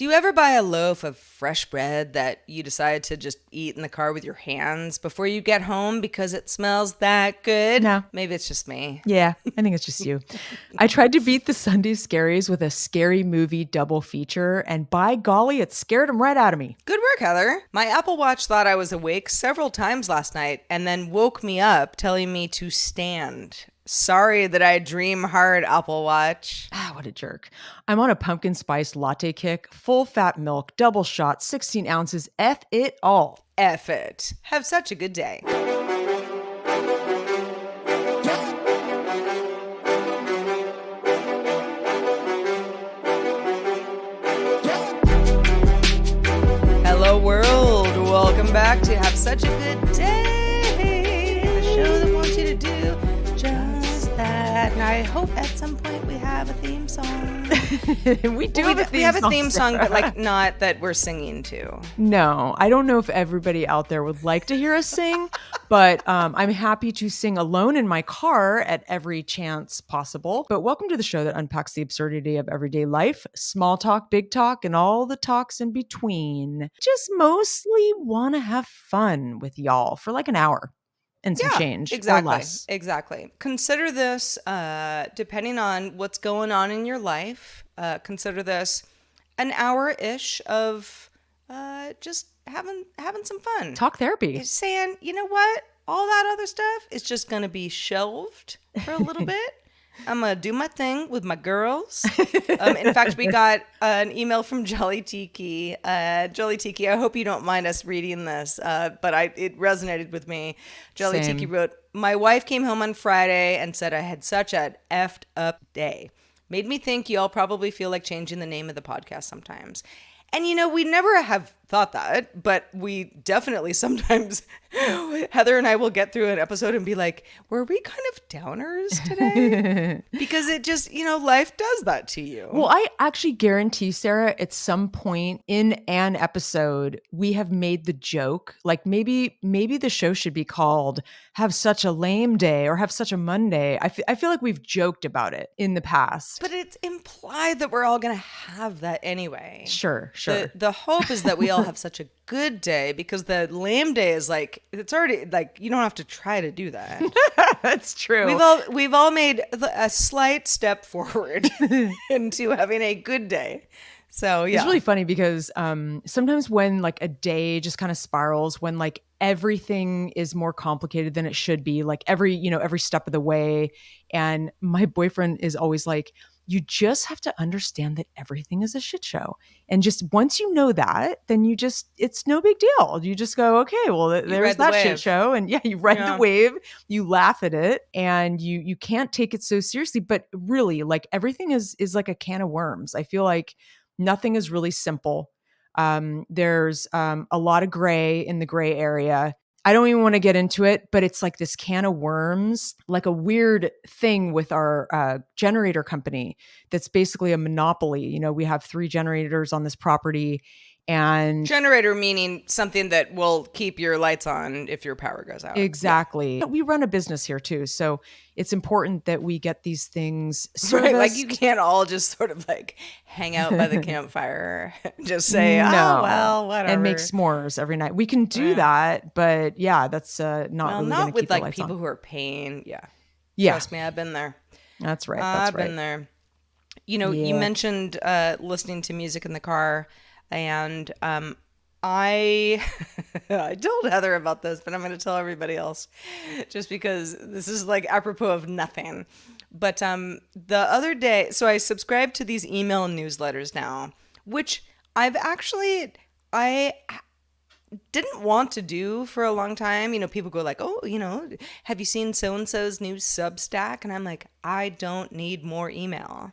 Do you ever buy a loaf of fresh bread that you decide to just eat in the car with your hands before you get home because it smells that good? No. Maybe it's just me. Yeah, I think it's just you. I tried to beat the Sunday scaries with a scary movie double feature, and by golly, it scared them right out of me. Good work, Heather. My Apple Watch thought I was awake several times last night and then woke me up telling me to stand. Sorry that I dream hard, Apple Watch. Ah, what a jerk. I'm on a pumpkin spice latte kick, full fat milk, double shot, 16 ounces, F it all. F it. Have such a good day. Hello, world. Welcome back to Have Such a Good Day, the show that wants you to do just that. And I hope at some point we have a theme song. we have a theme song, but like not that we're singing to. No, I don't know if everybody out there would like to hear us sing, but I'm happy to sing alone in my car at every chance possible. But welcome to the show that unpacks the absurdity of everyday life, small talk, big talk, and all the talks in between. Just mostly want to have fun with y'all for like an hour and some change exactly, or less. Exactly. Consider this, depending on what's going on in your life, consider this an hour-ish of just having some fun. Talk therapy. It's saying, you know what? All that other stuff is just going to be shelved for a little bit. I'm going to do my thing with my girls. In fact, we got an email from Jolly Tiki. Jolly Tiki, I hope you don't mind us reading this, but it resonated with me. Jolly Same. Tiki wrote, "My wife came home on Friday and said I had such an effed up day. Made me think y'all probably feel like changing the name of the podcast sometimes." And, you know, we never have thought that, but we definitely sometimes, Heather and I will get through an episode and be like, were we kind of downers today? Because it just, you know, life does that to you. Well, I actually guarantee, Sarah, at some point in an episode, we have made the joke, like maybe the show should be called Have Such a Lame Day or Have Such a Monday. I feel like we've joked about it in the past. But it's implied that we're all going to have that anyway. Sure. The hope is that we all have such a good day, because the lame day is like, it's already like, you don't have to try to do that. That's true. We've all made a slight step forward into having a good day. So yeah, it's really funny because sometimes when like a day just kind of spirals, when like everything is more complicated than it should be, like every step of the way, and my boyfriend is always like, you just have to understand that everything is a shit show. And just once you know that, then it's no big deal. You just go, okay, well, there's that shit show. And yeah, you ride the wave, you laugh at it, and you can't take it so seriously. But really, like everything is like a can of worms. I feel like nothing is really simple. There's a lot of gray in the gray area. I don't even want to get into it, but it's like this can of worms, like a weird thing with our generator company that's basically a monopoly. You know, we have 3 generators on this property. And generator meaning something that will keep your lights on if your power goes out. Exactly. Yeah. We run a business here too, so it's important that we get these things serviced. Right, like you can't all just sort of like hang out by the campfire, just say, no. Oh, well, whatever, and make s'mores every night. We can do that, but yeah, that's not really not with like people on. who are paying. Yeah. Trust me, I've been there. That's right. I've been there. You know, you mentioned listening to music in the car. And I told Heather about this, but I'm going to tell everybody else just because this is like apropos of nothing. But the other day, so I subscribe to these email newsletters now, which I didn't want to do for a long time. You know, people go like, oh, you know, have you seen so-and-so's new Substack? And I'm like, I don't need more email.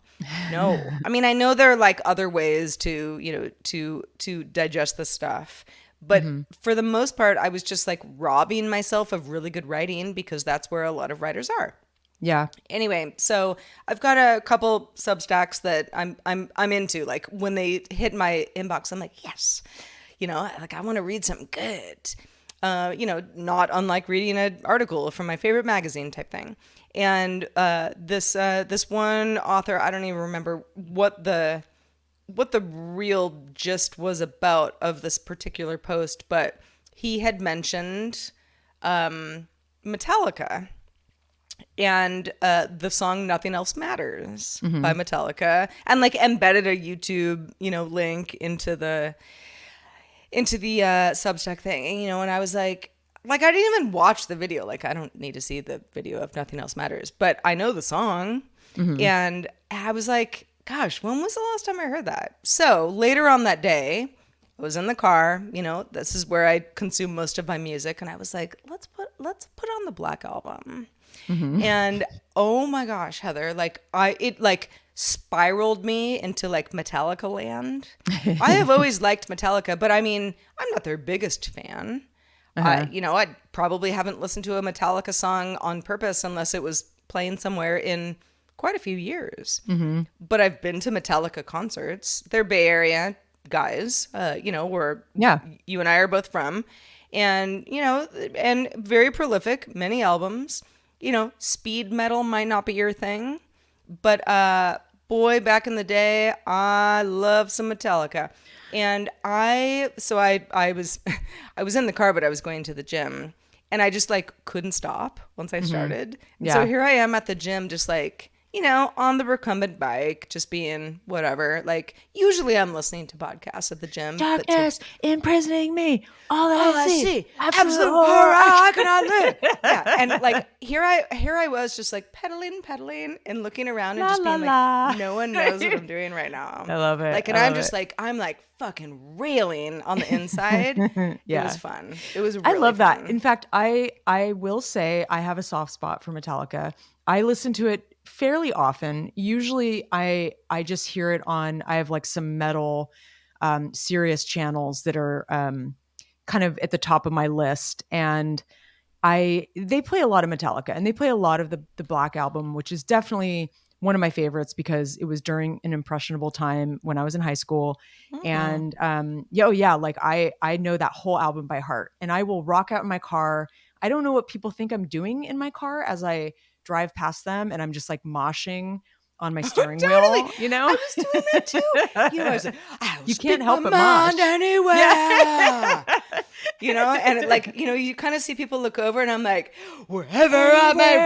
No. I mean, I know there are like other ways to, you know, to digest the stuff. But for the most part, I was just like robbing myself of really good writing because that's where a lot of writers are. Yeah. Anyway, so I've got a couple Substacks that I'm into. Like when they hit my inbox, I'm like, yes. You know, like I want to read something good, you know, not unlike reading an article from my favorite magazine type thing. And this one author, I don't even remember what the what the real gist was about of this particular post, but he had mentioned Metallica and the song "Nothing Else Matters" by Metallica, and like embedded a YouTube, link into the Substack thing, and I was like I didn't even watch the video. Like, I don't need to see the video of Nothing Else Matters, but I know the song. And I was like, gosh, when was the last time I heard that? So later on that day, I was in the car, this is where I consume most of my music. And I was like, let's put on the Black Album. And oh my gosh, Heather, it spiraled me into like Metallica land. I have always liked Metallica, but I mean, I'm not their biggest fan. I probably haven't listened to a Metallica song on purpose unless it was playing somewhere in quite a few years. But I've been to Metallica concerts. They're Bay Area guys, where you and I are both from. And, and very prolific, many albums. Speed metal might not be your thing. But boy, back in the day, I love some Metallica. And I was I was in the car, but I was going to the gym, and I just couldn't stop once I started. And so here I am at the gym, just on the recumbent bike, just being whatever. Usually I'm listening to podcasts at the gym. Darkness imprisoning me. All I see. Absolute horror. How can I live? Yeah. And here I was just pedaling and looking around and just being no one knows what I'm doing right now. I love it. And I'm just I'm fucking railing on the inside. It was fun. It was really I love fun. that. In fact, I will say I have a soft spot for Metallica. I listen to it fairly often. Usually I just hear it on, I have some metal serious channels that are kind of at the top of my list. And they play a lot of Metallica, and they play a lot of the Black Album, which is definitely one of my favorites because it was during an impressionable time when I was in high school. And I know that whole album by heart, and I will rock out in my car. I don't know what people think I'm doing in my car as I drive past them, and I'm just moshing on my steering wheel. I was doing that too. You can't help but mosh anywhere. And you kind of see people look over, and I'm like, wherever I may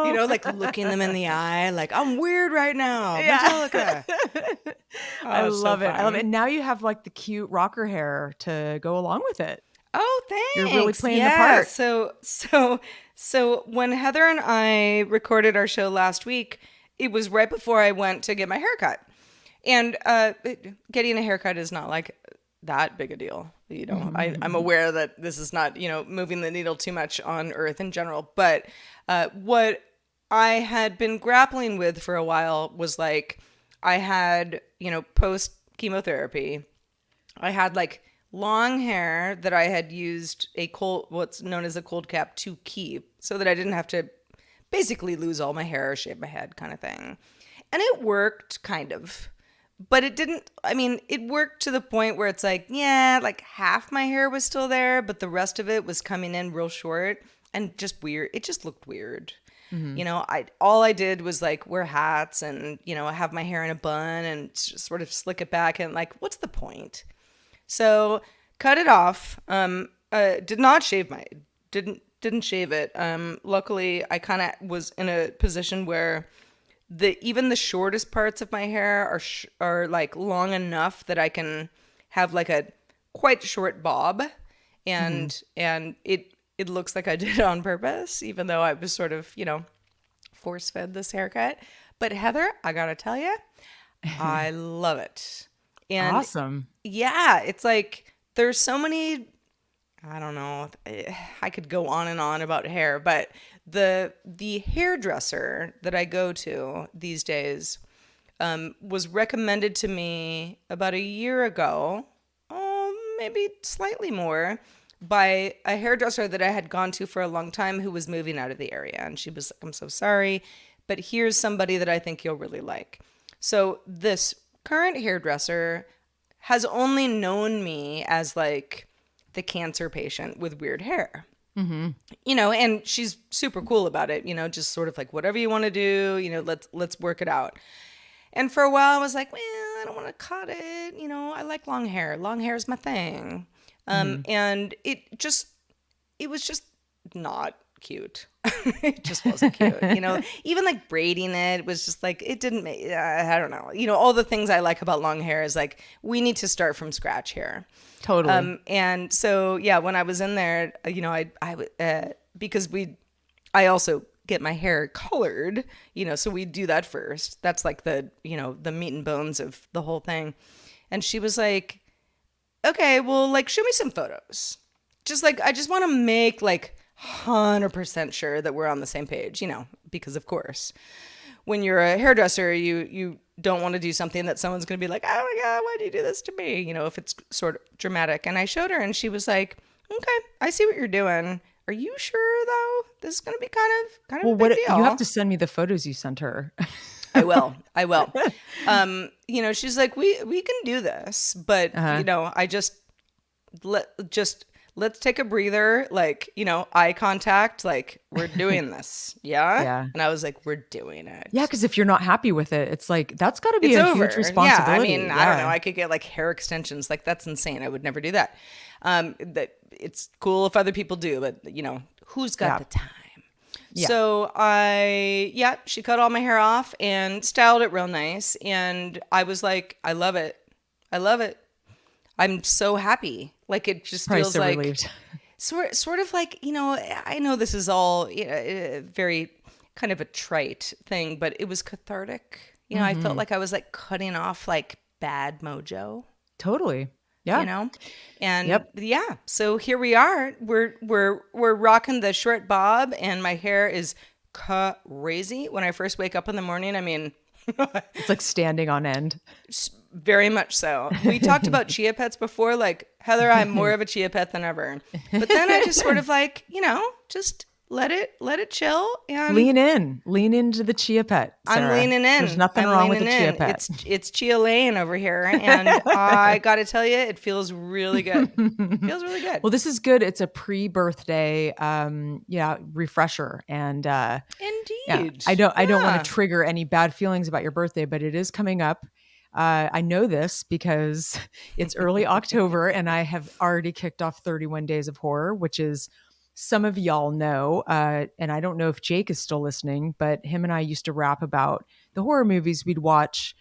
roam, looking them in the eye, I'm weird right now. Metallica. I love it. Fun. I love it. And now you have the cute rocker hair to go along with it. Oh, thanks. You're really playing the part. So when Heather and I recorded our show last week, it was right before I went to get my haircut. And getting a haircut is not that big a deal. I'm aware that this is not, moving the needle too much on Earth in general. But what I had been grappling with for a while was I had, post chemotherapy, I had long hair that I had used what's known as a cold cap to keep, so that I didn't have to basically lose all my hair or shave my head kind of thing. And it worked kind of, but it didn't, it worked to the point where it's half my hair was still there, but the rest of it was coming in real short and just weird. It just looked weird. All I did was wear hats and, have my hair in a bun and just sort of slick it back, and what's the point? So cut it off. Did not shave didn't shave it. Luckily, I kind of was in a position where even the shortest parts of my hair are long enough that I can have a quite short bob, and it looks like I did it on purpose, even though I was sort of force fed this haircut. But Heather, I gotta tell you, I love it. And awesome. Yeah, it's there's so many, I don't know, I could go on and on about hair, but the hairdresser that I go to these days was recommended to me about a year ago, maybe slightly more, by a hairdresser that I had gone to for a long time who was moving out of the area. And she was like, I'm so sorry, but here's somebody that I think you'll really like. So this current hairdresser has only known me as the cancer patient with weird hair. And she's super cool about it, just sort of whatever you want to do, let's work it out. And for a while I was like, well, I don't want to cut it. I like long hair. Long hair is my thing. Hmm. And it was just not cute. It just wasn't cute. Even like braiding it was just like, it didn't make, I don't know. All the things I like about long hair is like, we need to start from scratch here. Totally. And so, yeah, when I was in there, because I also get my hair colored, so we do that first. That's like the meat and bones of the whole thing. And she was like, okay, well, like, show me some photos. Just like, I just want to make like 100% sure that we're on the same page, because of course, when you're a hairdresser, you don't want to do something that someone's going to be like, oh my God, why do you do this to me? If it's sort of dramatic. And I showed her and she was like, okay, I see what you're doing. Are you sure though? This is going to be kind of Well, a big what deal. you have to send me the photos you sent her. I will. I will. She's like, we can do this, but I let's take a breather, like, eye contact, like, we're doing this. Yeah. Yeah. And I was like, we're doing it. Yeah, because if you're not happy with it, it's like that's got to be It's a over. huge responsibility. Yeah, I mean, I don't know. I could get like hair extensions. Like, that's insane. I would never do that. That it's cool if other people do, but who's got the time? Yeah. So she cut all my hair off and styled it real nice. And I was like, I love it. I love it. I'm so happy. Like, it just feels so like relieved. sort of like, I know this is all very kind of a trite thing, but it was cathartic. I felt like I was like cutting off like bad mojo. Totally. Yeah. And yeah, so here we are. We're rocking the short bob, and my hair is crazy. When I first wake up in the morning, I mean, it's like standing on end. Very much so. We talked about chia pets before. Like, Heather, I'm more of a chia pet than ever. But then I just sort of like, just let it chill and lean into the chia pet. Sarah. I'm leaning in. There's nothing wrong with the chia pet. It's Chia Lane over here, and I got to tell you, it feels really good. Feels really good. Well, this is good. It's a pre-birthday, refresher, and indeed, I don't want to trigger any bad feelings about your birthday, but it is coming up. I know this because it's early October, and I have already kicked off 31 Days of Horror, which is, some of y'all know, and I don't know if Jake is still listening, but him and I used to rap about the horror movies we'd watch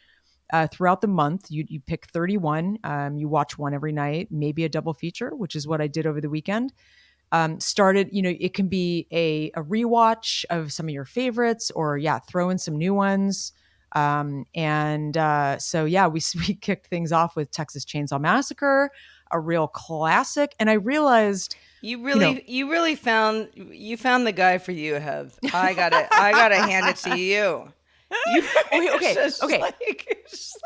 throughout the month. You pick 31, you watch one every night, maybe a double feature, which is what I did over the weekend. Started, it can be a rewatch of some of your favorites, or throw in some new ones. So we kicked things off with Texas Chainsaw Massacre, a real classic. And I realized you really found the guy for you, Hev. I gotta hand it to you. Okay. It's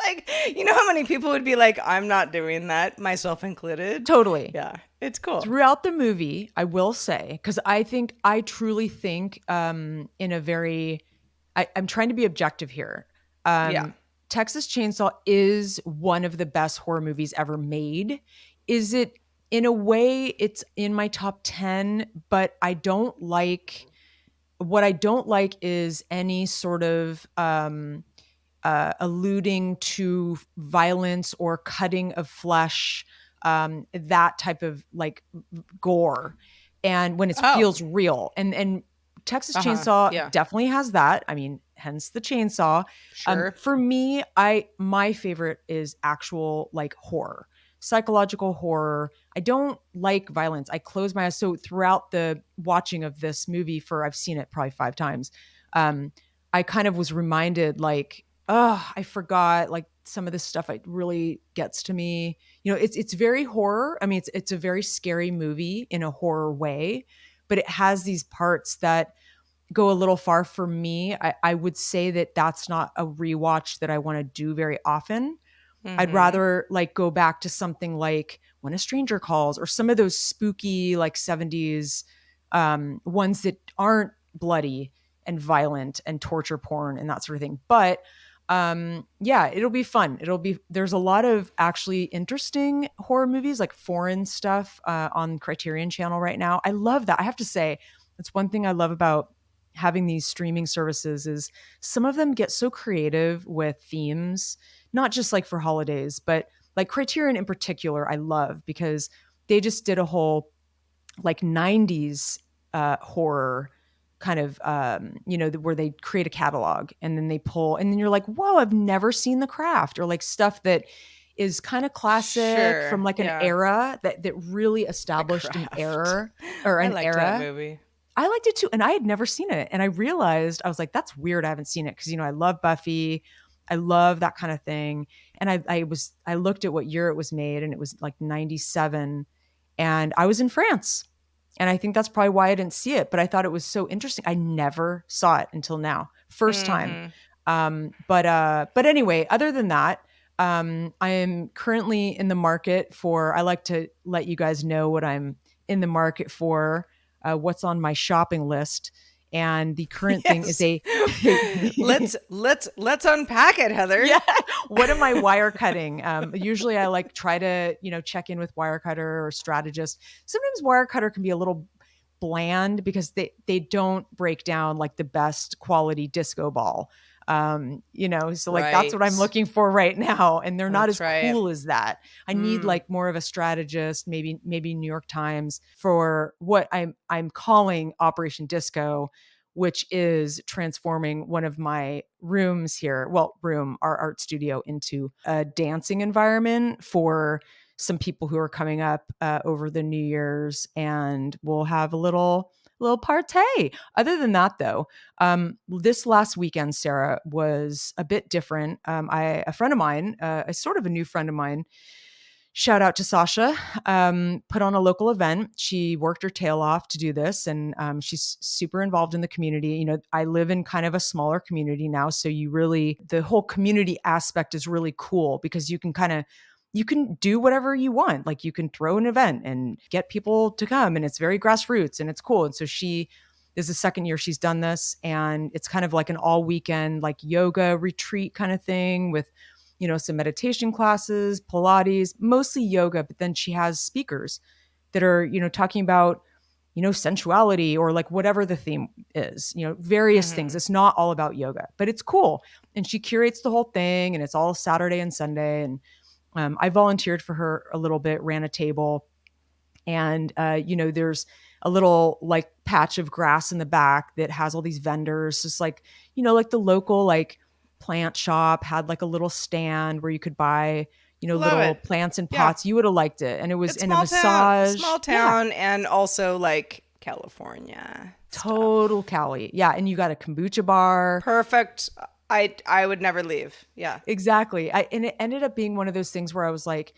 like, how many people would be like, I'm not doing that, myself included. Totally. Yeah, it's cool. Throughout the movie, I will say, because I truly think in a very, I'm trying to be objective here. Texas Chainsaw is one of the best horror movies ever made. Is it, in a way, it's in my top 10, but what I don't like is any sort of alluding to violence or cutting of flesh, that type of like gore. And when it feels real, and Texas Chainsaw definitely has that. I mean, hence the chainsaw. Sure. For me, my favorite is actual like horror, psychological horror. I don't like violence. I close my eyes. So throughout the watching of this movie, I've seen it probably 5 times, I kind of was reminded like, I forgot like some of this stuff. It really gets to me. It's very horror. I mean, it's a very scary movie in a horror way, but it has these parts that go a little far for me. I would say that that's not a rewatch that I want to do very often. Mm-hmm. I'd rather like go back to something like When a Stranger Calls, or some of those spooky like 70s ones that aren't bloody and violent and torture porn and that sort of thing. But it'll be fun. There's a lot of actually interesting horror movies, like foreign stuff on Criterion Channel right now. I love that. I have to say, that's one thing I love about having these streaming services is some of them get so creative with themes not just like for holidays, but like Criterion in particular, I love because they just did a whole like 90s horror kind of where they create a catalog and then they pull and then you're like, whoa, I've never seen The Craft, or like stuff that is kind of classic from Sure. like an Yeah. era that really The established an Craft. era or I an liked that era. movie. I liked it too, and I had never seen it, and I realized I was like, that's weird, I haven't seen it, because I love Buffy, I love that kind of thing. And I looked at what year it was made, and it was like 97, and I was in France. And I think that's probably why I didn't see it, but I thought it was so interesting. I never saw it until now. First time. Hmm. But anyway, other than that, I am currently in the market for, I like to let you guys know what I'm in the market for, what's on my shopping list. And the current thing is Yes. a Let's unpack it, Heather. yeah. What am I wire cutting? Usually I like try to, check in with Wirecutter or Strategist. Sometimes Wirecutter can be a little bland because they don't break down like the best quality disco ball. So like that's what I'm Right. looking for right now. And they're not That's as right. cool as that. I need Mm. like more of a strategist, maybe New York Times for what I'm calling Operation Disco, which is transforming one of my rooms here, our art studio, into a dancing environment for some people who are coming up over the New Year's, and we'll have a little party. Other than that, though, this last weekend, Sarah, was a bit different. A friend of mine, a sort of a new friend of mine, shout out to Sasha, put on a local event. She worked her tail off to do this, and she's super involved in the community. I live in kind of a smaller community now, so the whole community aspect is really cool because you can do whatever you want. Like you can throw an event and get people to come, and it's very grassroots and it's cool. And so this is the second year she's done this, and it's kind of like an all weekend like yoga retreat kind of thing with some meditation classes, Pilates, mostly yoga, but then she has speakers that are, talking about, sensuality or like whatever the theme is, various things. Hmm. It's not all about yoga, but it's cool. And she curates the whole thing, and it's all Saturday and Sunday. And I volunteered for her a little bit, ran a table, and there's a little like patch of grass in the back that has all these vendors, just like like the local like plant shop had like a little stand where you could buy Love little it. plants and Yeah. pots. You would have liked it, and it was It's in a massage. small Yeah, town, and also like California stuff. total Cali. Yeah, and you got a kombucha bar. Perfect. I would never leave. Yeah. Exactly. And it ended up being one of those things where I was like,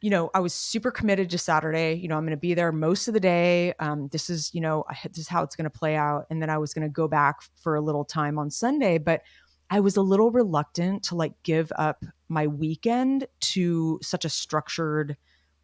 I was super committed to Saturday. I'm going to be there most of the day. This is, this is how it's going to play out. And then I was going to go back for a little time on Sunday, but I was a little reluctant to like give up my weekend to such a structured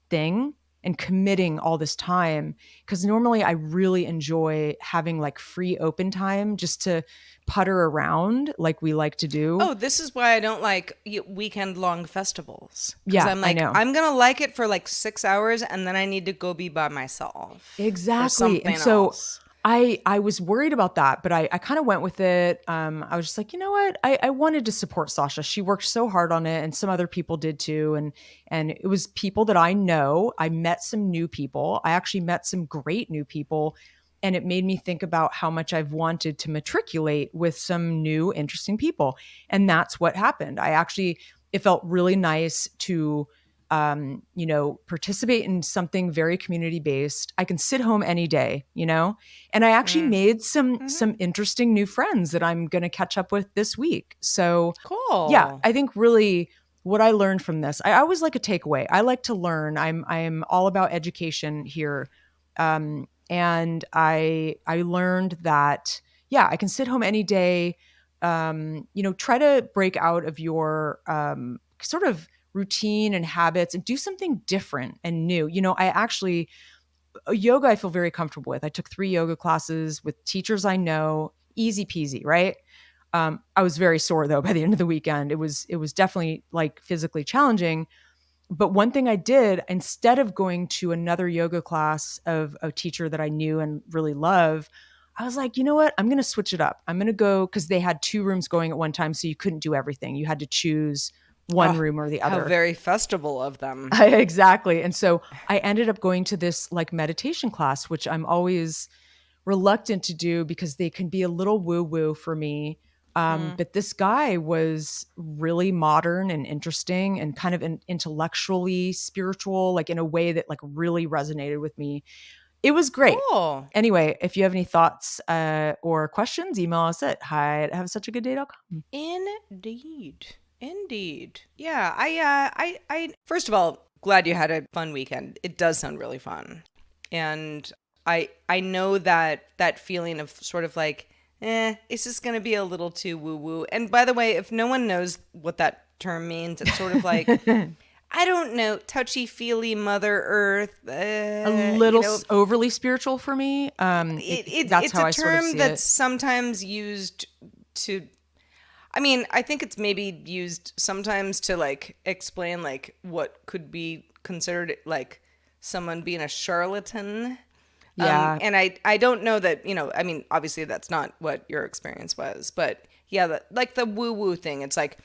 thing and committing all this time, because normally I really enjoy having like free open time just to putter around like we like to do. Oh, this is why I don't like weekend long festivals. Because Yeah, I'm I like, know. I'm going to like it for like 6 hours and then I need to go be by myself or Exactly. And something so else. I was worried about that, but I kind of went with it. I was just like, you know what? I wanted to support Sasha. She worked so hard on it, and some other people did too. And it was people that I know. I met some new people. I actually met some great new people. And it made me think about how much I've wanted to matriculate with some new, interesting people. And that's what happened. It felt really nice to participate in something very community based. I can sit home any day, and I actually Mm. made some Hmm. interesting new friends that I'm going to catch up with this week. So, yeah, Cool. I think really what I learned from this, I always like a takeaway. I like to learn. I'm all about education here. And I learned that, yeah, I can sit home any day. Try to break out of your sort of routine and habits and do something different and new. I actually, yoga, I feel very comfortable with. I took 3 yoga classes with teachers I know, easy peasy, right? I was very sore though by the end of the weekend. It was definitely like physically challenging. But one thing I did, instead of going to another yoga class of a teacher that I knew and really love, I was like, you know what? I'm going to switch it up. I'm going to go, because they had 2 rooms going at one time, so you couldn't do everything. You had to choose one room or the How other. very festival of them. Exactly. And so I ended up going to this like meditation class, which I'm always reluctant to do because they can be a little woo woo for me. But this guy was really modern and interesting and kind of intellectually spiritual, like in a way that like really resonated with me. It was great. Cool. Anyway, if you have any thoughts or questions, email us at hi@havesuchagoodday.com. Indeed. Yeah, I first of all, glad you had a fun weekend. It does sound really fun. And I know that feeling of sort of like, it's just going to be a little too woo woo. And by the way, if no one knows what that term means, it's sort of like, I don't know, touchy feely Mother Earth. A little overly spiritual for me. That's It's how a I sort of term see that's it. sometimes used to, I mean, I think it's maybe used sometimes to like explain like what could be considered like someone being a charlatan. Yeah. And I don't know that, I mean, obviously that's not what your experience was, but yeah, like the woo woo thing, it's like,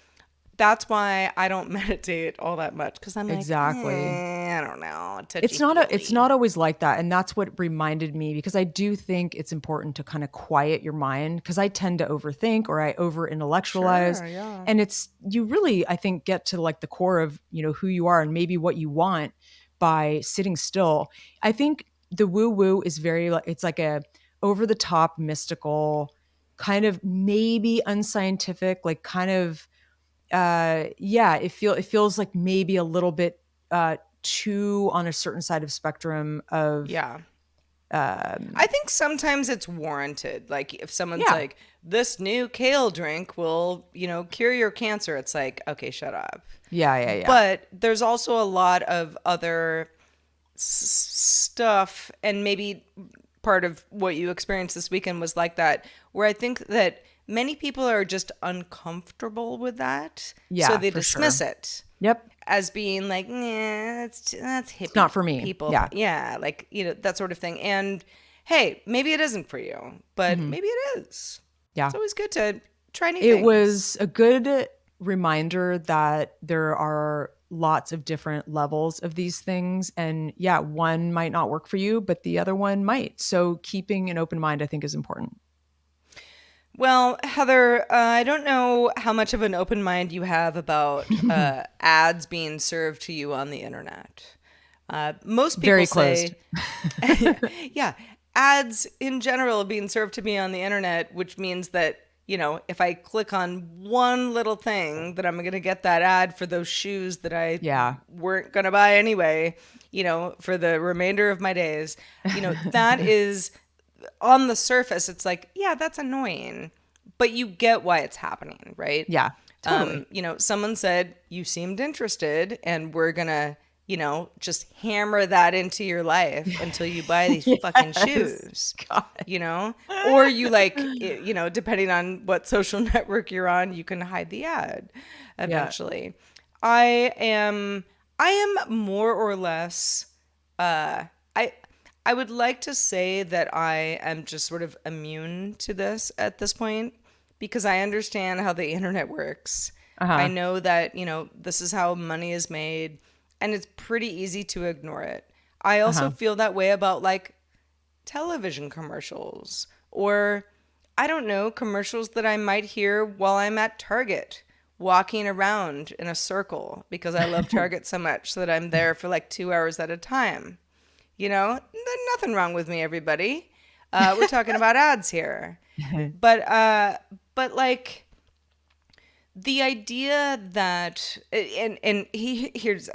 that's why I don't meditate all that much because I'm like, Exactly. I don't know, It's not always like that, and that's what reminded me, because I do think it's important to kind of quiet your mind, because I tend to overthink or I over intellectualize. Sure, yeah. And it's, you really, I think, get to like the core of who you are and maybe what you want by sitting still. I think the woo woo is very it's like a over the top mystical kind of, maybe unscientific, like kind of yeah, it feels like maybe a little bit too on a certain side of spectrum of Yeah. I think sometimes it's warranted. Like if someone's yeah. like, this new kale drink will, cure your cancer. It's like, okay, shut up. Yeah. But there's also a lot of other stuff, and maybe part of what you experienced this weekend was like that, where I think that many people are just uncomfortable with that. Yeah, So they for dismiss sure. it Yep. as being like, nah, that's hippie. It's not for me. People, Yeah. yeah, like that sort of thing. And hey, maybe it isn't for you, but maybe it is. Yeah. It's always good to try new It things. was a good reminder that there are lots of different levels of these things. And yeah, one might not work for you, but the other one might. So keeping an open mind, I think, is important. Well, Heather, I don't know how much of an open mind you have about ads being served to you on the internet. Most people Very say, yeah, ads in general being served to me on the internet, which means that, if I click on one little thing, that I'm going to get that ad for those shoes that I weren't going to buy anyway, for the remainder of my days. That is, on the surface, it's like, yeah, that's annoying, but you get why it's happening, right? Yeah, totally. Someone said, you seemed interested, and we're going to, just hammer that into your life until you buy these fucking shoes, God. or you like, depending on what social network you're on, you can hide the ad eventually. Yeah. I am more or less, I would like to say that I am just sort of immune to this at this point, because I understand how the internet works. I know that, this is how money is made, and it's pretty easy to ignore it. I also feel that way about like television commercials, or I don't know, commercials that I might hear while I'm at Target walking around in a circle, because I love Target so much that I'm there for like 2 hours at a time. Nothing wrong with me, everybody. We're talking about ads here. But like the idea that, and here's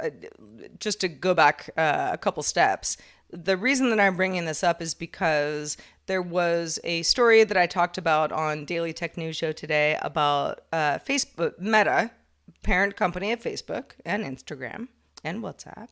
just to go back a couple steps. The reason that I'm bringing this up is because there was a story that I talked about on Daily Tech News Show today about Facebook, Meta, parent company of Facebook and Instagram and WhatsApp,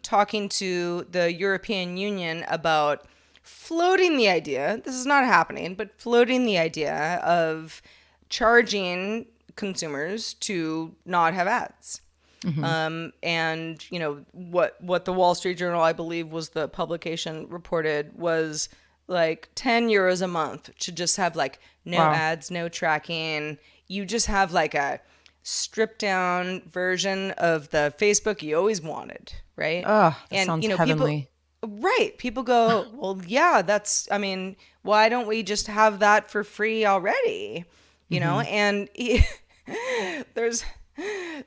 talking to the European Union about floating the idea, this is not happening, but floating the idea of charging consumers to not have ads. And what the Wall Street Journal, I believe was the publication, reported was like 10 euros a month to just have like no ads, no tracking. You just have like a stripped down version of the Facebook you always wanted, right? Oh, that And, sounds people, heavenly. right, people go, well, yeah, I mean, why don't we just have that for free already? Hmm. And there's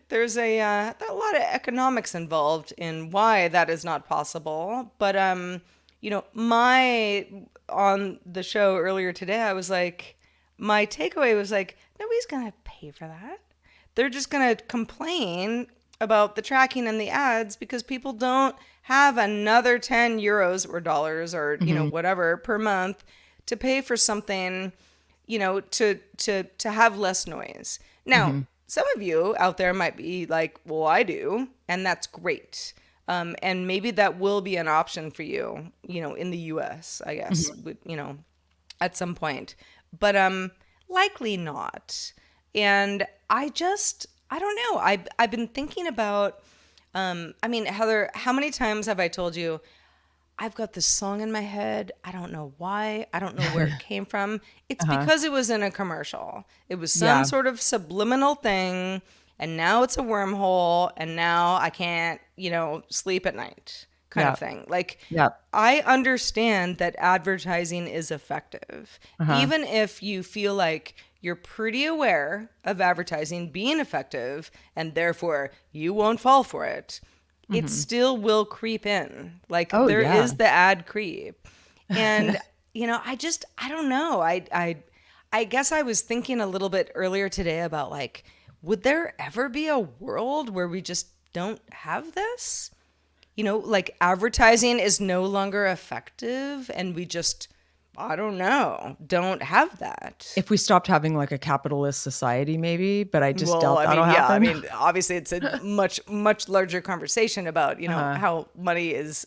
there's a lot of economics involved in why that is not possible. But my on the show earlier today, I was like, my takeaway was like, nobody's gonna pay for that. They're just gonna complain about the tracking and the ads because people don't have another 10 euros or dollars or Hmm. whatever per month to pay for something, to have less noise. Now, Hmm. some of you out there might be like, well, I do, and that's great. And maybe that will be an option for you, in the US, I guess, Hmm. at some point. But likely not. And I don't know. I've been thinking about I mean, Heather, how many times have I told you I've got this song in my head. I don't know why. I don't know where it came from. It's Uh-huh. because it was in a commercial. It was some Yeah. sort of subliminal thing, and now it's a wormhole, and now I can't, sleep at night kind Yeah. of thing. Like, Yeah. I understand that advertising is effective, Uh-huh. even if you feel like you're pretty aware of advertising being effective, and therefore you won't fall for it. It Hmm. still will creep in. Like, Oh there yeah. is the ad creep. And I don't know. I guess I was thinking a little bit earlier today about, like, would there ever be a world where we just don't have this? Like, advertising is no longer effective and we just, I don't know, don't have that. If we stopped having like a capitalist society, maybe, but I just Well, doubt I that'll mean, yeah, I happen. mean, obviously it's a much, much larger conversation about, Uh-huh. how money is,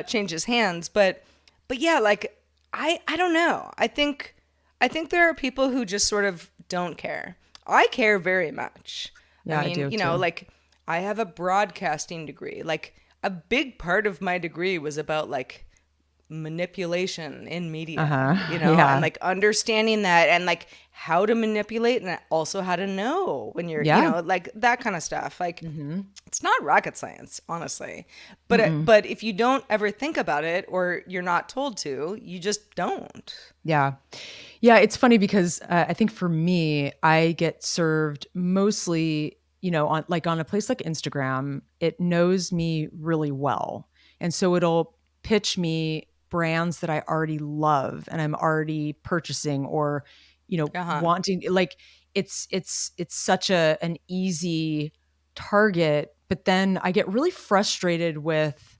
changes hands. But yeah, like, I don't know. I think there are people who just sort of don't care. I care very much. I Yeah, I mean, do too. like, I have a broadcasting degree. Like, a big part of my degree was about, like, manipulation in media, Uh-huh. and, Yeah. like, understanding that, and, like, how to manipulate, and also how to know when you're, Yeah. like, that kind of stuff. Like, Hmm. it's not rocket science, honestly. But Mm-mm. but if you don't ever think about it, or you're not told to, you just don't. Yeah. Yeah, it's funny because I think for me, I get served mostly, on a place like Instagram, it knows me really well. And so it'll pitch me brands that I already love and I'm already purchasing or, Uh-huh. wanting like it's such an easy target, but then I get really frustrated with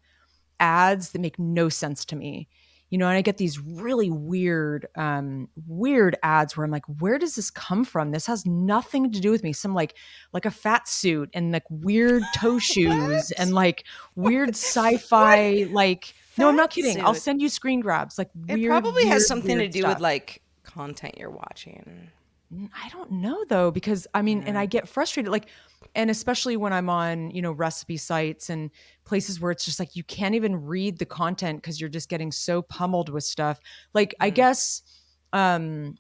ads that make no sense to me. And I get these really weird ads where I'm like, where does this come from? This has nothing to do with me. Some like a fat suit and like weird toe shoes and What? like weird What? sci-fi, like, no, I'm not Fat kidding. I'll suit. send you screen grabs, like It weird, probably has weird, something to weird do with, stuff. like, content you're watching. I don't know though, because I mean, and Yeah. I get frustrated, like, and especially when I'm on, recipe sites and places where it's just like you can't even read the content because you're just getting so pummeled with stuff. Like, I Mm. guess, um,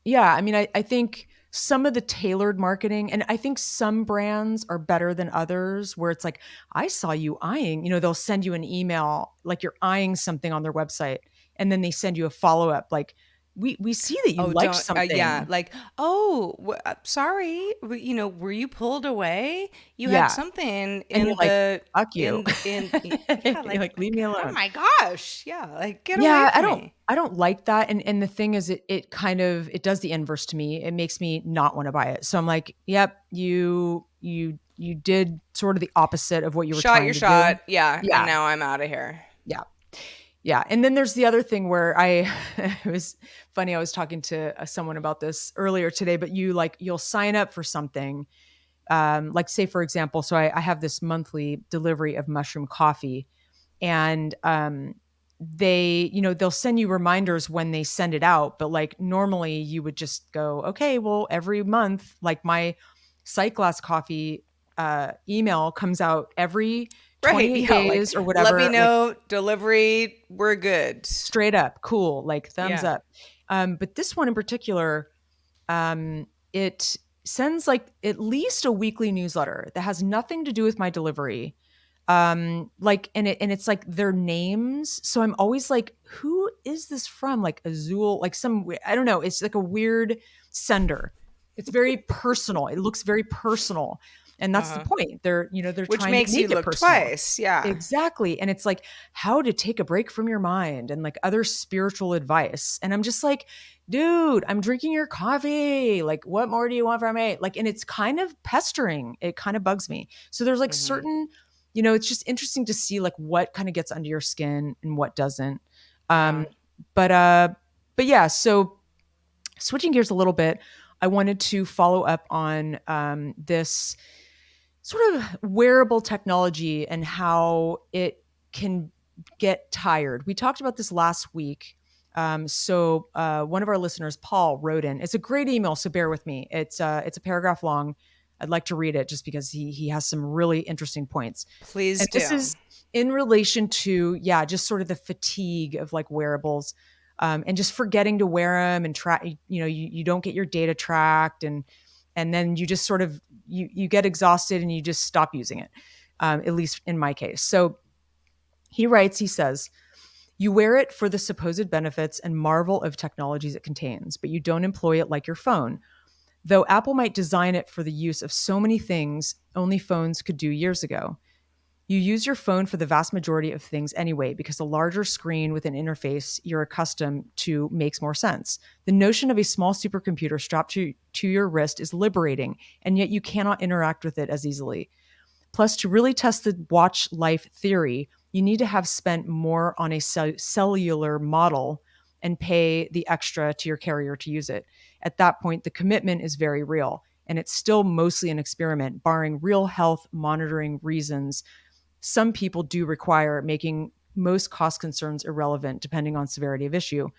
yeah, I mean, I think some of the tailored marketing, and I think some brands are better than others, where it's like, I saw you eyeing, they'll send you an email, like you're eyeing something on their website, and then they send you a follow up, like, we see that you Oh, liked don't. Yeah, something. like, oh, sorry. Were you pulled away? You had Yeah. something And you're in like, the "Fuck you." yeah, You're like, "Leave me oh alone." my gosh, yeah, like, get away Yeah, I from don't me. I don't like that, and the thing is it kind of it does the inverse to me. It makes me not wanna buy it. So I'm like, "Yep, you did sort of the opposite of what you were Shot your trying to do." shot, yeah, and Yeah, now I'm out of here. yeah, yeah, and then there's the other thing where it was funny, I was talking to, someone about this earlier today, but you'll sign up for something, like, say, for example, so I have this monthly delivery of mushroom coffee, and they'll send you reminders when they send it out, but like normally you would just go, okay, well, every month, like my sight glass coffee email comes out every Right, 28 yeah, like, days or let me whatever, like, know, delivery, we're good. straight up cool, like thumbs Yeah. up. But this one in particular, it sends like at least a weekly newsletter that has nothing to do with my delivery. Like, and it's like their names. So I'm always like, who is this from? Like Azul, like I don't know. It's like a weird sender. It's very personal. It looks very personal. And that's the Uh-huh. point. They're Which trying to makes you make it look personal. twice. Yeah. Exactly. And it's like how to take a break from your mind and like other spiritual advice. And I'm just like, dude, I'm drinking your coffee. Like, what more do you want from me? Like, and it's kind of pestering. It kind of bugs me. So there's like Hmm. certain, it's just interesting to see like what kind of gets under your skin and what doesn't. Yeah. Um, but yeah, so switching gears a little bit, I wanted to follow up on this sort of wearable technology and how it can get tired. We talked about this last week. So one of our listeners, Paul, wrote in. It's a great email, so bear with me. It's a paragraph long. I'd like to read it just because he has some really interesting points. Please And this do. is in relation to, yeah, just sort of the fatigue of like wearables, and just forgetting to wear them and track, you don't get your data tracked, and then you just sort of, you get exhausted and you just stop using it. At least in my case. So he says, you wear it for the supposed benefits and marvel of technologies it contains, but you don't employ it like your phone. Though Apple might design it for the use of so many things only phones could do years ago. You use your phone for the vast majority of things anyway, because a larger screen with an interface you're accustomed to makes more sense. The notion of a small supercomputer strapped to your wrist is liberating, and yet you cannot interact with it as easily. Plus, to really test the watch life theory, you need to have spent more on a cellular model and pay the extra to your carrier to use it. At that point, the commitment is very real, and it's still mostly an experiment, barring real health monitoring reasons. Some people do require, making most cost concerns irrelevant depending on severity of issue.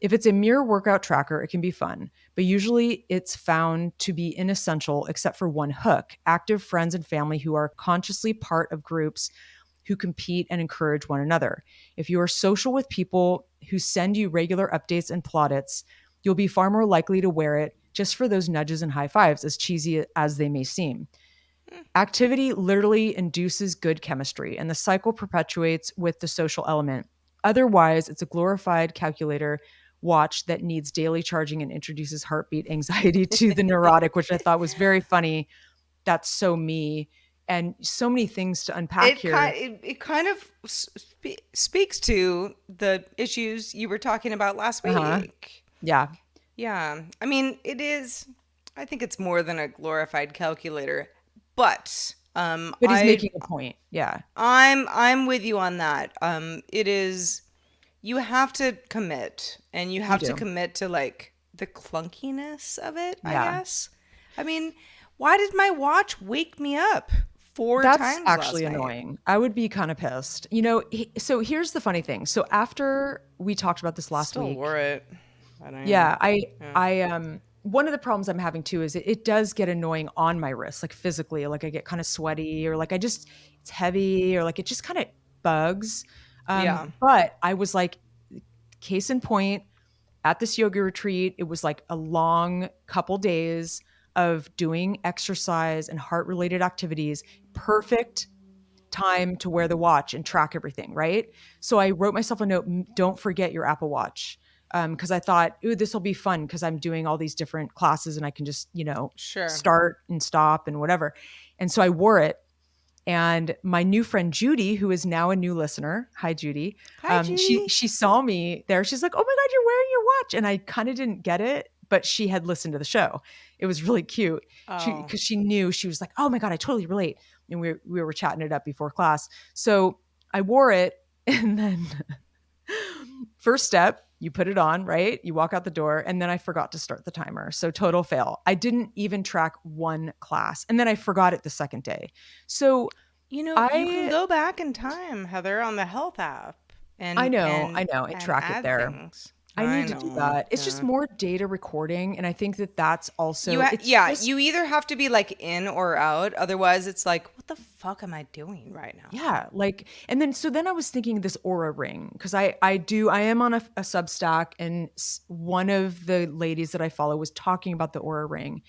If it's a mere workout tracker, it can be fun, but usually it's found to be inessential except for one hook: active friends and family who are consciously part of groups who compete and encourage one another. If you are social with people who send you regular updates and plaudits, you'll be far more likely to wear it just for those nudges and high fives, as cheesy as they may seem. Activity literally induces good chemistry, and the cycle perpetuates with the social element. Otherwise, it's a glorified calculator watch that needs daily charging and introduces heartbeat anxiety to the neurotic, which I thought was very funny. That's so me. And so many things to unpack here. It kind of speaks to the issues you were talking about last Uh huh. week. Yeah. Yeah. I mean, it is, I think it's more than a glorified calculator, but But he's making a point. Yeah. I'm with you on that. It is, you have to commit, and you You have to do. commit to like the clunkiness of it, I Yeah. guess. I mean, why did my watch wake me up four That's times last actually night? annoying. I would be kind of pissed. So here's the funny thing. So after we talked about this last Still week, wore it. I don't even. yeah, I Yeah. I one of the problems I'm having too is it does get annoying on my wrist, like physically, like I get kind of sweaty, or like it's heavy, or like it just kind of bugs. Yeah. But I was like, case in point, at this yoga retreat, it was like a long couple days of doing exercise and heart related activities. Perfect time to wear the watch and track everything, right? So I wrote myself a note: don't forget your Apple Watch. Because I thought, ooh, this will be fun because I'm doing all these different classes and I can just, Sure. start and stop and whatever. And so I wore it. And my new friend Judy, who is now a new listener, hi Judy, Hi, she Judy. she saw me there. She's like, "Oh my God, you're wearing your watch!" And I kind of didn't get it, but she had listened to the show. It was really cute. Oh. Because she knew, she was like, "Oh my God, I totally relate." And we were chatting it up before class. So I wore it, and then first step, you put it on, right? You walk out the door, and then I forgot to start the timer. So total fail. I didn't even track one class, and then I forgot it the second day. So You can I go back in time, Heather, on the health app I and know, and I know. I and track it add there. things. I I need to do know. that. It's just Yeah. more data recording, and I think that that's also it's Yeah, just you either have to be like in or out. Otherwise, it's like, what the fuck am I doing right now? yeah, like and then so then I was thinking this Aura ring because I am on a Substack, and one of the ladies that I follow was talking about the Aura ring,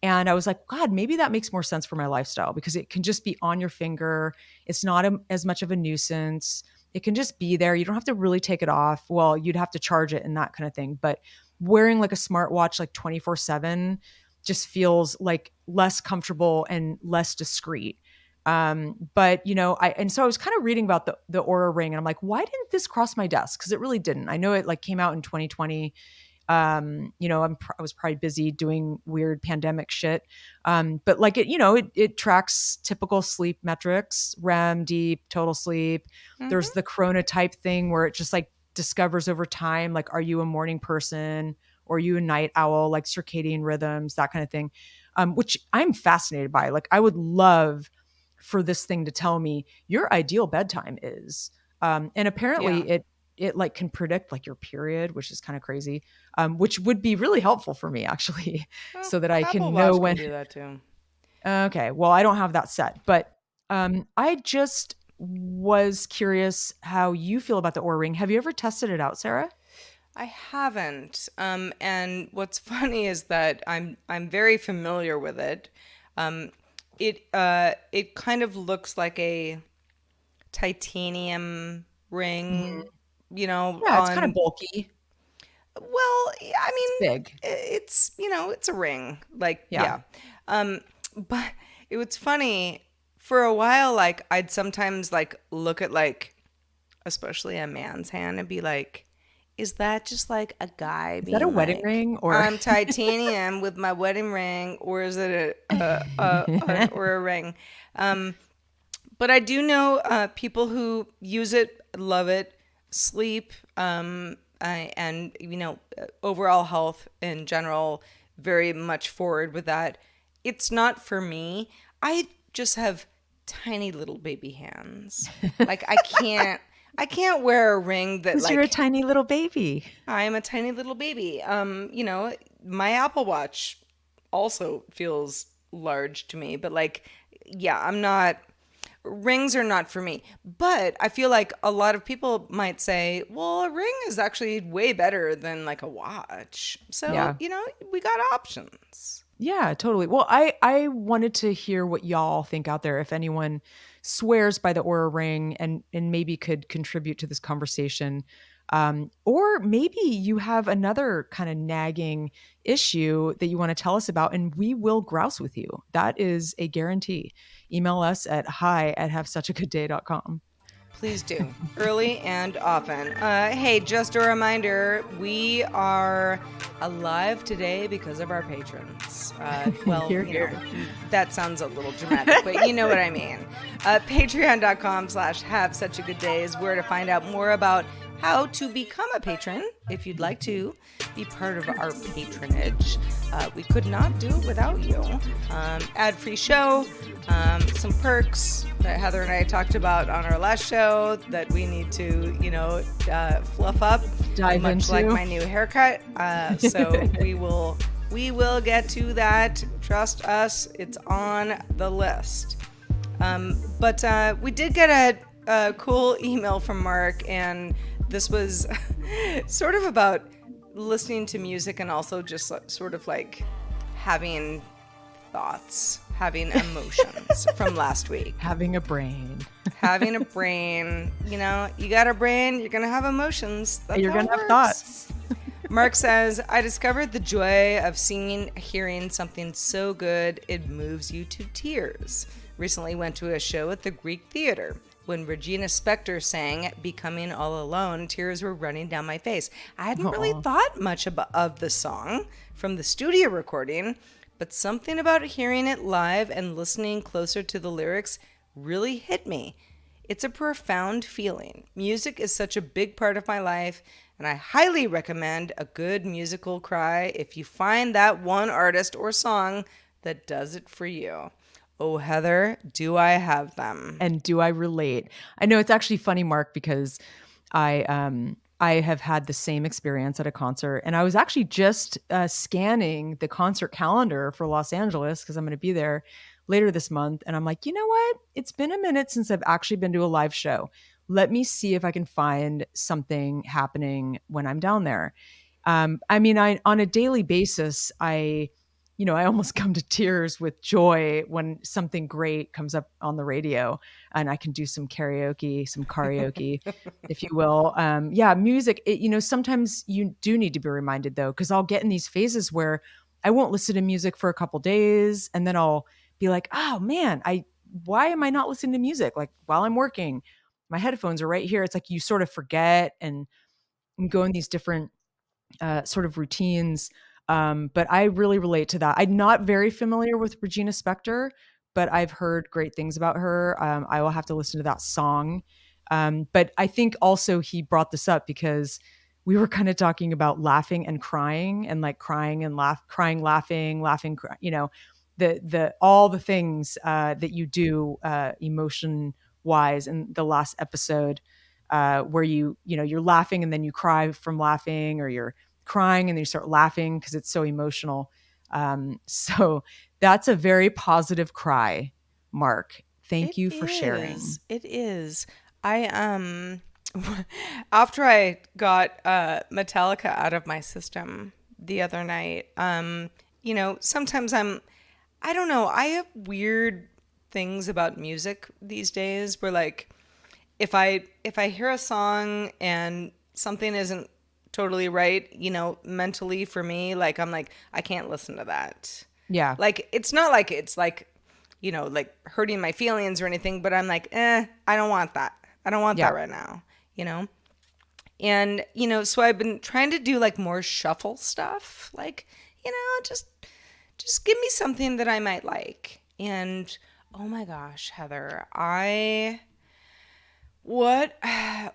and I was like, God, maybe that makes more sense for my lifestyle because it can just be on your finger. It's not as much of a nuisance. It can just be there. You don't have to really take it off. Well, you'd have to charge it and that kind of thing. But wearing like a smartwatch like 24/7 just feels like less comfortable and less discreet. But and so I was kind of reading about the Aura ring, and I'm like, why didn't this cross my desk? Because it really didn't. I know it like came out in 2020. I was probably busy doing weird pandemic shit. But like it tracks typical sleep metrics: REM, deep, total sleep. There's Hmm. the chronotype thing where it just like discovers over time, like, are you a morning person or are you a night owl, like circadian rhythms, that kind of thing. Which I'm fascinated by. Like, I would love for this thing to tell me your ideal bedtime is. And Yeah. apparently it like can predict like your period, which is kind of crazy, which would be really helpful for me actually, Well, so that I Apple can know Watch can when. do that too. Okay, well, I don't have that set, but I just was curious how you feel about the Oura Ring. Have you ever tested it out, Sarah? I haven't. And what's funny is that I'm very familiar with it. Um, it kind of looks like a titanium Mhm. ring, Yeah, it's kind of on bulky. well, yeah, I It's mean, big. it's a ring. Like, Yeah. yeah. But it was funny for a while, like I'd sometimes like look at like especially a man's hand and be like, is that just like a guy Is that a being wedding like, ring or? I'm titanium with my wedding ring, or is it or a ring? Um, but I do know people who use it, love it, sleep, and overall health in general, very much forward with that. It's not for me. I just have tiny little baby hands. Like I can't wear a ring that Because you're a like tiny little baby. I am a tiny little baby. My Apple Watch also feels large to me, but like, yeah, I'm not, rings are not for me. But I feel like a lot of people might say, well, a ring is actually way better than like a watch. So, Yeah. we got options. Yeah, totally. Well, I wanted to hear what y'all think out there. If anyone swears by the Aura Ring and maybe could contribute to this conversation, or maybe you have another kind of nagging issue that you want to tell us about, and we will grouse with you. That is a guarantee. Email us at hi@havesuchagoodday.com. Please do. Early and often. Hey, just a reminder, we are alive today because of our patrons. Well, Here, here. that sounds a little dramatic, but you know what I mean. Patreon.com/have such a good day is where to find out more about how to become a patron if you'd like to be part of our patronage. We could not do it without you. Ad-free show, some perks that Heather and I talked about on our last show that we need to, fluff up, Dive much like into. my new haircut. So we will get to that. Trust us, it's on the list. But we did get a cool email from Mark, and this was sort of about listening to music and also just sort of like having thoughts, having emotions from last week. Having a brain. Having a brain, you got a brain, you're going to have emotions. That's You're how going it to have works. thoughts. Mark says, I discovered the joy of hearing something so good it moves you to tears. Recently went to a show at the Greek Theater. When Regina Spektor sang Becoming All Alone, tears were running down my face. I hadn't really Aw. thought much of the song from the studio recording, but something about hearing it live and listening closer to the lyrics really hit me. It's a profound feeling. Music is such a big part of my life, and I highly recommend a good musical cry if you find that one artist or song that does it for you. Oh, Heather, do I have them? And do I relate? I know it's actually funny, Mark, because I have had the same experience at a concert. And I was actually just scanning the concert calendar for Los Angeles because I'm going to be there later this month. And I'm like, you know what? It's been a minute since I've actually been to a live show. Let me see if I can find something happening when I'm down there. I mean, I on a daily basis, I almost come to tears with joy when something great comes up on the radio and I can do some karaoke, if you will. Yeah, music, sometimes you do need to be reminded though, because I'll get in these phases where I won't listen to music for a couple days and then I'll be like, oh man, why am I not listening to music? Like while I'm working, my headphones are right here. It's like you sort of forget and go in these different sort of routines. But I really relate to that. I'm not very familiar with Regina Spektor, but I've heard great things about her. I will have to listen to that song. But I think also he brought this up because we were kind of talking about laughing and like crying and crying, laughing, the all the things that you do emotion wise in the last episode where you're laughing and then you cry from laughing, or you're crying and then you start laughing because it's so emotional. So that's a very positive cry, Mark. Thank It you for sharing. is. It is. I after I got Metallica out of my system the other night, sometimes I don't know, I have weird things about music these days where like if I hear a song and something isn't totally right, mentally for me, like I'm like I can't listen to that. Yeah. Like it's not like it's like like hurting my feelings or anything, but I'm like, I don't want that. I don't want Yeah. that right now, you know? And, so I've been trying to do like more shuffle stuff, like, just give me something that I might like. And oh my gosh, Heather, what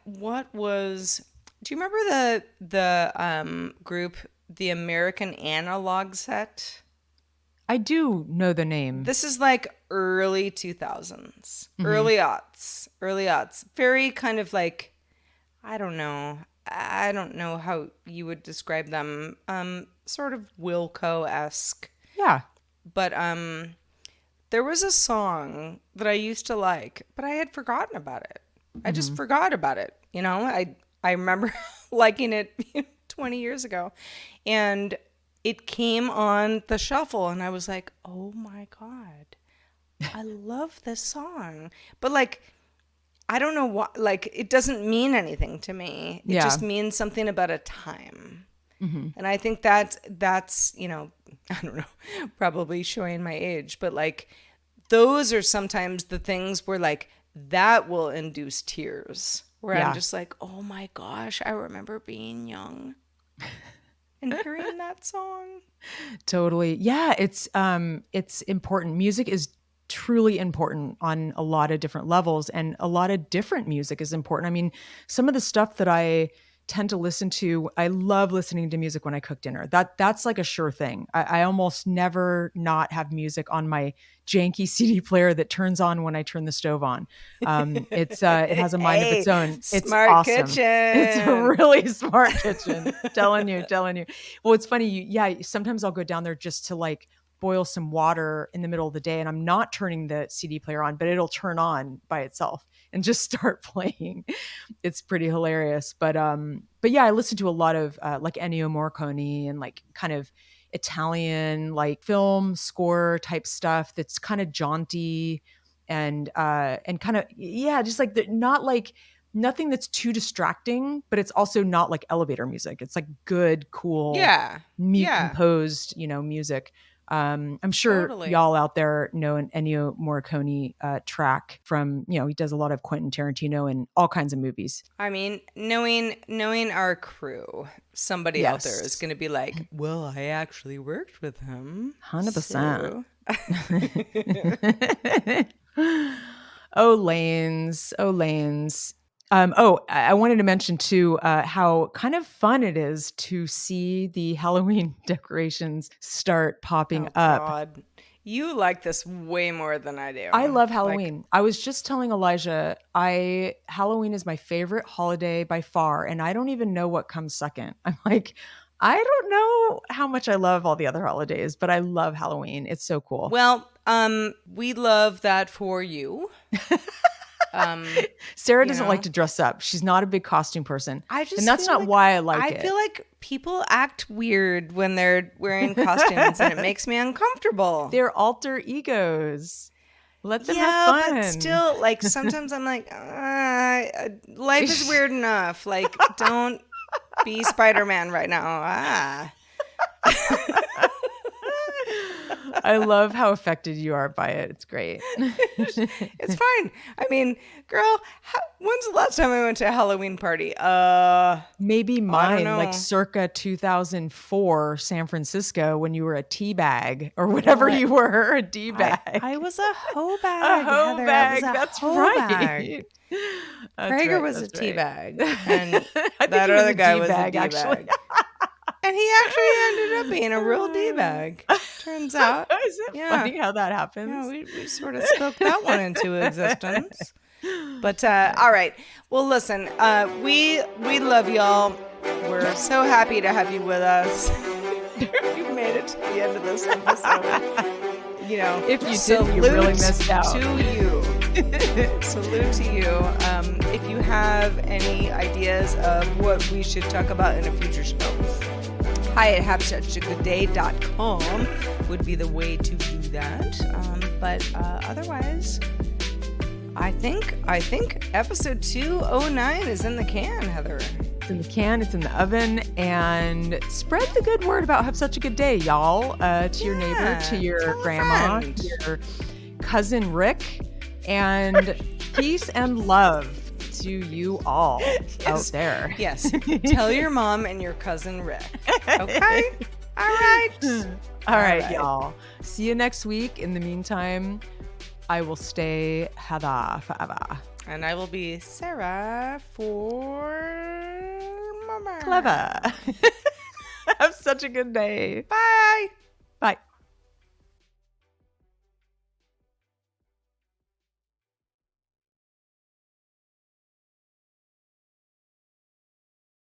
what was do you remember the group The American Analog Set? I do know the name. This is like early 2000s, Hmm. early aughts. Very kind of like, I don't know. I don't know how you would describe them. Sort of Wilco-esque. Yeah. But there was a song that I used to like, but I had forgotten about it. I just Hmm. forgot about it. I remember liking it 20 years ago. And it came on the shuffle and I was like, "Oh my God. I love this song." But like I don't know what, like it doesn't mean anything to me. It Yeah. just means something about a time. Hmm. And I think that's, I don't know, probably showing my age, but like those are sometimes the things where like that will induce tears. Where I'm Yeah. just like, "Oh my gosh, I remember being young and hearing that song." Totally. Yeah, it's important. Music is truly important on a lot of different levels, and a lot of different music is important. I mean, some of the stuff that I tend to listen to, I love listening to music when I cook dinner. That's like a sure thing. I almost never not have music on my janky CD player that turns on when I turn the stove on. It has a mind of its Hey, own. It's smart awesome. It's a kitchen. really smart kitchen. Telling you. Well, it's funny. Yeah, sometimes I'll go down there just to like boil some water in the middle of the day, and I'm not turning the CD player on, but it'll turn on by itself and just start playing. It's pretty hilarious. But yeah, I listen to a lot of like Ennio Morricone and like kind of Italian like film score type stuff that's kind of jaunty and kind of, yeah, just like not like nothing that's too distracting, but it's also not like elevator music. It's like good, cool, Yeah. Yeah, composed, music. I'm sure totally. y'all out there know an Ennio Morricone track from, he does a lot of Quentin Tarantino and all kinds of movies. I mean, knowing our crew, somebody out there is Yes, going to be like, "Well, I actually worked with him." 100%. So, Oh, lanes. Oh, lanes. I wanted to mention too how kind of fun it is to see the Halloween decorations start popping oh up. God. You like this way more than I do. I love Halloween. I was just telling Elijah, Halloween is my favorite holiday by far, and I don't even know what comes second. I'm like, I don't know how much I love all the other holidays, but I love Halloween. It's so cool. Well, we love that for you. Sarah doesn't like to dress up. She's not a big costume person. And that's not why I like it. I feel like people act weird when they're wearing costumes and it makes me uncomfortable. They're alter egos. Let them have fun. But still, like, sometimes I'm like, life is weird enough. Like, don't be Spider-Man right now. I love how affected you are by it. It's great. It's fine. I mean, girl, when's the last time I went to a Halloween party? Maybe mine, like circa 2004 San Francisco, when you were a tea bag or whatever you were, a D bag. I was a hoe bag. A hoe bag. That's right. Bag. Prager was a tea bag. And I that other guy was a D actually. bag. And he actually ended up being a real D-bag. Turns out. Is it funny how that happens? Yeah, we sort of spoke that one into existence. But all right. Well, listen, we love y'all. We're so happy to have you with us. You made it to the end of this episode. You know, if you didn't, you really missed out. To you. Salute to you. If you have any ideas of what we should talk about in a future show, hi@havesuchagooddday.com would be the way to do that. But otherwise, I think episode 209 is in the can, Heather. It's in the can, it's in the oven, and spread the good word about Have Such a Good Day, y'all, to your neighbor, to your grandma, to your cousin Rick, and peace and love to you all out there. Yes. Tell your mom and your cousin Rick. Okay? All right, y'all. See you next week. In the meantime, I will stay Heather forever. And I will be Sarah for Mama. Clever. Have such a good day. Bye. Bye.